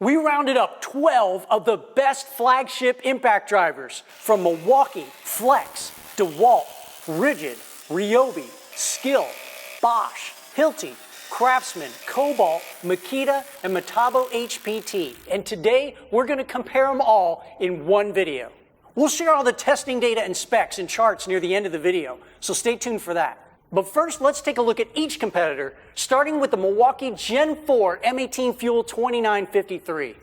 We rounded up 12 of the best flagship impact drivers from Milwaukee, Flex, DeWalt, Ridgid, Ryobi, Skil, Bosch, Hilti, Craftsman, Kobalt, Makita, and Metabo HPT. And today, we're going to compare them all in one video. We'll share all the testing data and specs and charts near the end of the video, so stay tuned for that. But first, let's take a look at each competitor, starting with the Milwaukee Gen 4 M18 Fuel 2953.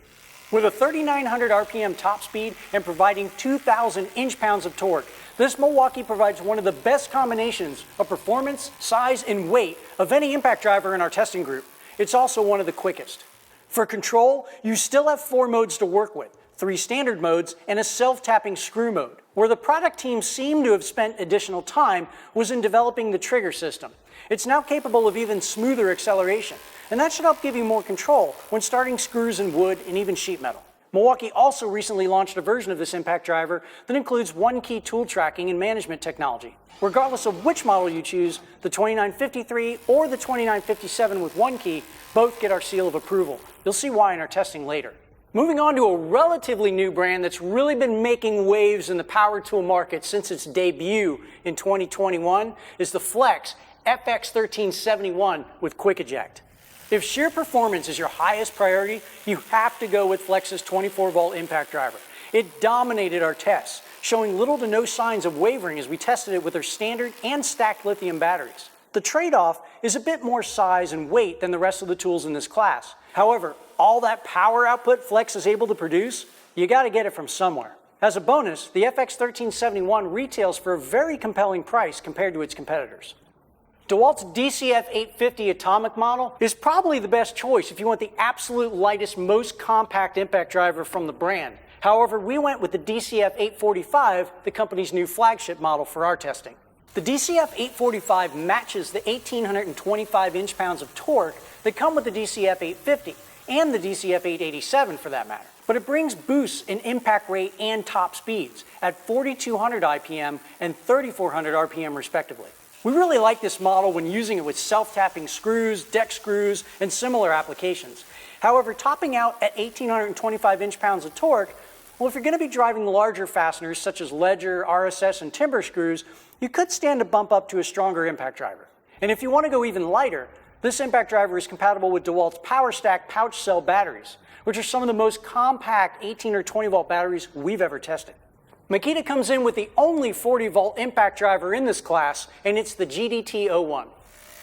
With a 3,900 RPM top speed and providing 2,000 inch-pounds of torque, this Milwaukee provides one of the best combinations of performance, size, and weight of any impact driver in our testing group. It's also one of the quickest. For control, you still have 4 modes to work with, 3 standard modes, and a self-tapping screw mode. Where the product team seemed to have spent additional time was in developing the trigger system. It's now capable of even smoother acceleration, and that should help give you more control when starting screws in wood and even sheet metal. Milwaukee also recently launched a version of this impact driver that includes one-key tool tracking and management technology. Regardless of which model you choose, the 2953 or the 2957 with one key, both get our seal of approval. You'll see why in our testing later. Moving on to a relatively new brand that's really been making waves in the power tool market since its debut in 2021 is the Flex FX1371 with Quick Eject. If sheer performance is your highest priority, you have to go with Flex's 24-volt impact driver. It dominated our tests, showing little to no signs of wavering as we tested it with their standard and stacked lithium batteries. The trade-off is a bit more size and weight than the rest of the tools in this class. However, all that power output Flex is able to produce, you got to get it from somewhere. As a bonus, the FX1371 retails for a very compelling price compared to its competitors. DeWalt's DCF850 Atomic model is probably the best choice if you want the absolute lightest, most compact impact driver from the brand. However, we went with the DCF845, the company's new flagship model for our testing. The DCF845 matches the 1,825 inch-pounds of torque that come with the DCF850 and the DCF887 for that matter. But it brings boosts in impact rate and top speeds at 4,200 IPM and 3,400 RPM respectively. We really like this model when using it with self-tapping screws, deck screws, and similar applications. However, topping out at 1,825 inch-pounds of torque, well, if you're going to be driving larger fasteners such as ledger, RSS, and timber screws, you could stand to bump up to a stronger impact driver. And if you want to go even lighter, this impact driver is compatible with DeWalt's PowerStack pouch cell batteries, which are some of the most compact 18 or 20 volt batteries we've ever tested. Makita comes in with the only 40 volt impact driver in this class, and it's the GDT01.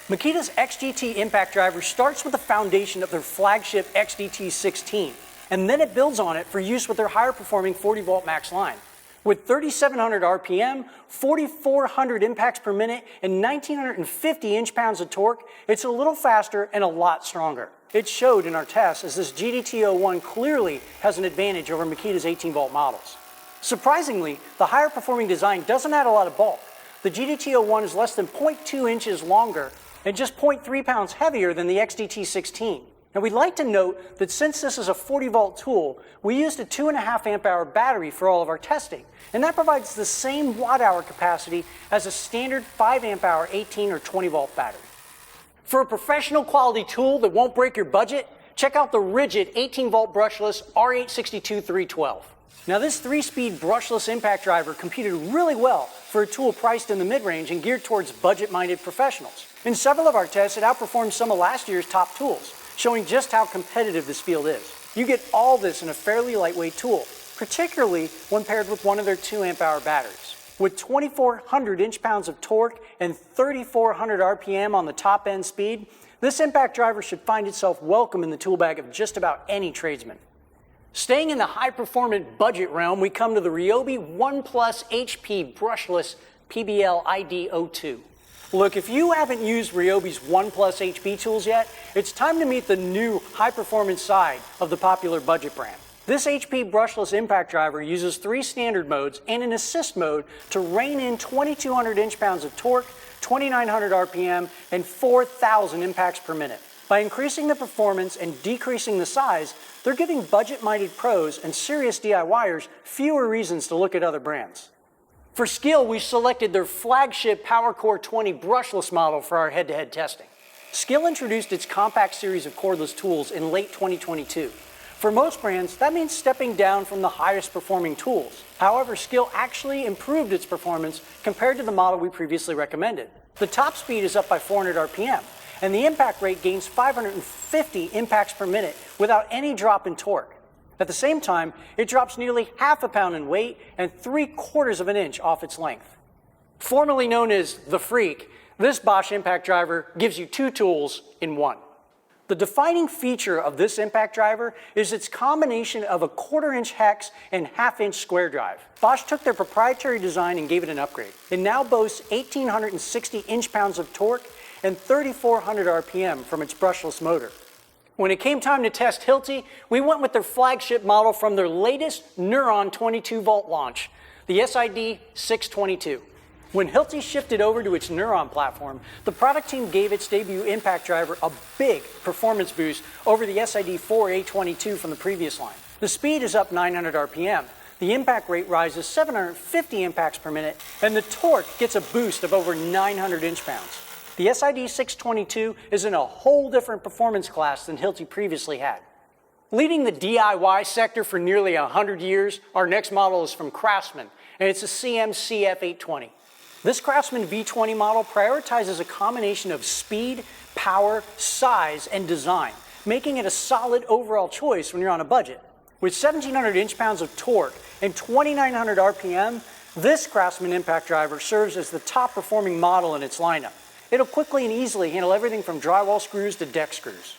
Makita's XGT impact driver starts with the foundation of their flagship XDT16, and then it builds on it for use with their higher performing 40 volt max line. With 3,700 RPM, 4,400 impacts per minute, and 1,950 inch-pounds of torque, it's a little faster and a lot stronger. It showed in our tests as this GDT01 clearly has an advantage over Makita's 18-volt models. Surprisingly, the higher performing design doesn't add a lot of bulk. The GDT01 is less than 0.2 inches longer and just 0.3 pounds heavier than the XDT16. Now we'd like to note that since this is a 40-volt tool, we used a 2.5 amp-hour battery for all of our testing, and that provides the same watt-hour capacity as a standard 5 amp-hour 18 or 20-volt battery. For a professional quality tool that won't break your budget, check out the Ridgid 18-volt brushless R862312. Now this 3-speed brushless impact driver competed really well for a tool priced in the mid-range and geared towards budget-minded professionals. In several of our tests, it outperformed some of last year's top tools, showing just how competitive this field is. You get all this in a fairly lightweight tool, particularly when paired with one of their 2 amp-hour batteries. With 2,400 inch-pounds of torque and 3,400 RPM on the top end speed, this impact driver should find itself welcome in the tool bag of just about any tradesman. Staying in the high-performant budget realm, we come to the Ryobi ONE+ HP brushless PBLID02. Look, if you haven't used Ryobi's ONE+ HP tools yet, it's time to meet the new high-performance side of the popular budget brand. This HP brushless impact driver uses 3 standard modes and an assist mode to rein in 2,200 inch-pounds of torque, 2,900 RPM, and 4,000 impacts per minute. By increasing the performance and decreasing the size, they're giving budget-minded pros and serious DIYers fewer reasons to look at other brands. For Skil, we selected their flagship PowerCore 20 brushless model for our head-to-head testing. Skil introduced its compact series of cordless tools in late 2022. For most brands, that means stepping down from the highest performing tools. However, Skil actually improved its performance compared to the model we previously recommended. The top speed is up by 400 RPM, and the impact rate gains 550 impacts per minute without any drop in torque. At the same time, it drops nearly half a pound in weight and 3/4 of an inch off its length. Formerly known as the Freak, this Bosch impact driver gives you 2 tools in one. The defining feature of this impact driver is its combination of a 1/4-inch hex and 1/2-inch square drive. Bosch took their proprietary design and gave it an upgrade. It now boasts 1,860 inch-pounds of torque and 3,400 RPM from its brushless motor. When it came time to test Hilti, we went with their flagship model from their latest Neuron 22-volt launch, the SID 622. When Hilti shifted over to its Neuron platform, the product team gave its debut impact driver a big performance boost over the SID 4822 from the previous line. The speed is up 900 RPM, the impact rate rises 750 impacts per minute, and the torque gets a boost of over 900 inch-pounds. The SID 622 is in a whole different performance class than Hilti previously had. Leading the DIY sector for nearly 100 years, our next model is from Craftsman, and it's a CMCF820. This Craftsman V20 model prioritizes a combination of speed, power, size, and design, making it a solid overall choice when you're on a budget. With 1,700 inch-pounds of torque and 2,900 RPM, this Craftsman impact driver serves as the top-performing model in its lineup. It'll quickly and easily handle everything from drywall screws to deck screws.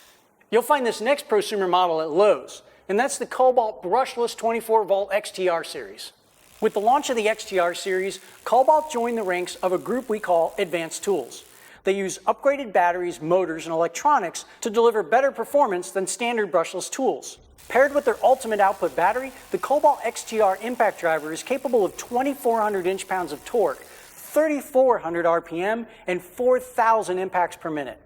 You'll find this next prosumer model at Lowe's, and that's the Kobalt brushless 24-volt XTR series. With the launch of the XTR series, Kobalt joined the ranks of a group we call Advanced Tools. They use upgraded batteries, motors, and electronics to deliver better performance than standard brushless tools. Paired with their ultimate output battery, the Kobalt XTR impact driver is capable of 2,400 inch-pounds of torque, 3,400 RPM, and 4,000 impacts per minute.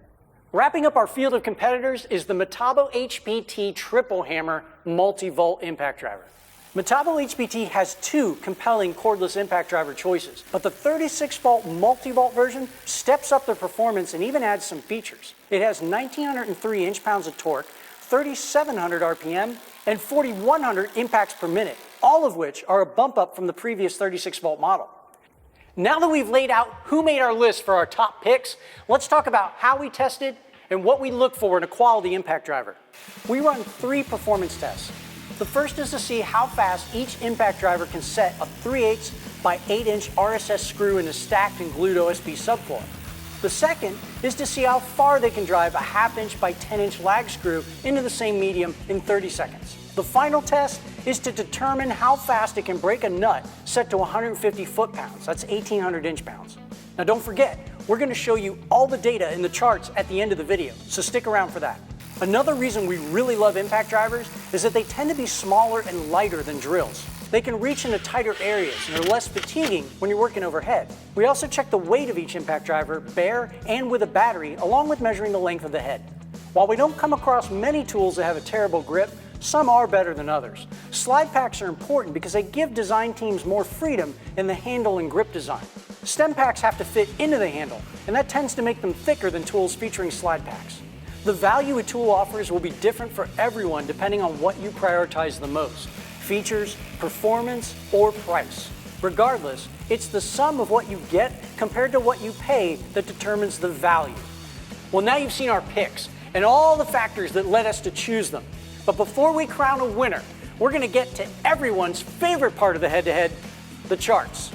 Wrapping up our field of competitors is the Metabo HPT Triple Hammer Multi-Volt Impact Driver. Metabo HPT has 2 compelling cordless impact driver choices, but the 36-volt multi-volt version steps up the performance and even adds some features. It has 1,903 inch-pounds of torque, 3,700 RPM, and 4,100 impacts per minute, all of which are a bump up from the previous 36-volt model. Now that we've laid out who made our list for our top picks, let's talk about how we tested and what we look for in a quality impact driver. We run 3 performance tests. The first is to see how fast each impact driver can set a 3/8 by 8-inch RSS screw in a stacked and glued OSB subfloor. The second is to see how far they can drive a 1/2-inch by 10-inch lag screw into the same medium in 30 seconds. The final test is to determine how fast it can break a nut set to 150 foot-pounds, that's 1,800 inch-pounds. Now don't forget, we're going to show you all the data in the charts at the end of the video, so stick around for that. Another reason we really love impact drivers is that they tend to be smaller and lighter than drills. They can reach into tighter areas and are less fatiguing when you're working overhead. We also check the weight of each impact driver, bare and with a battery, along with measuring the length of the head. While we don't come across many tools that have a terrible grip, some are better than others. Slide packs are important because they give design teams more freedom in the handle and grip design. Stem packs have to fit into the handle, and that tends to make them thicker than tools featuring slide packs. The value a tool offers will be different for everyone depending on what you prioritize the most: features, performance, or price. Regardless, it's the sum of what you get compared to what you pay that determines the value. Well, now you've seen our picks and all the factors that led us to choose them. But before we crown a winner, we're going to get to everyone's favorite part of the head-to-head, the charts.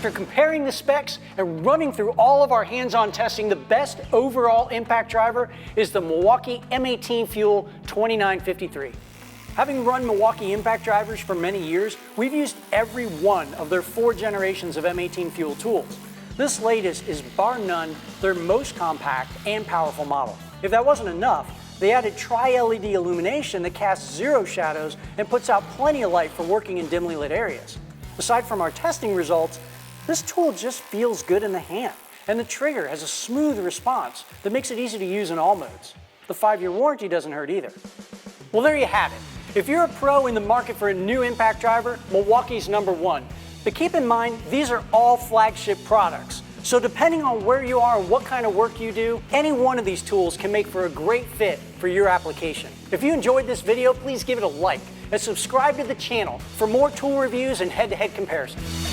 After comparing the specs and running through all of our hands-on testing, the best overall impact driver is the Milwaukee M18 Fuel 2953. Having run Milwaukee impact drivers for many years, we've used every one of their 4 generations of M18 Fuel tools. This latest is bar none their most compact and powerful model. If that wasn't enough, they added tri-LED illumination that casts 0 shadows and puts out plenty of light for working in dimly lit areas. Aside from our testing results, this tool just feels good in the hand, and the trigger has a smooth response that makes it easy to use in all modes. The 5-year warranty doesn't hurt either. Well, there you have it. If you're a pro in the market for a new impact driver, Milwaukee's #1. But keep in mind, these are all flagship products. So depending on where you are and what kind of work you do, any one of these tools can make for a great fit for your application. If you enjoyed this video, please give it a like and subscribe to the channel for more tool reviews and head-to-head comparisons.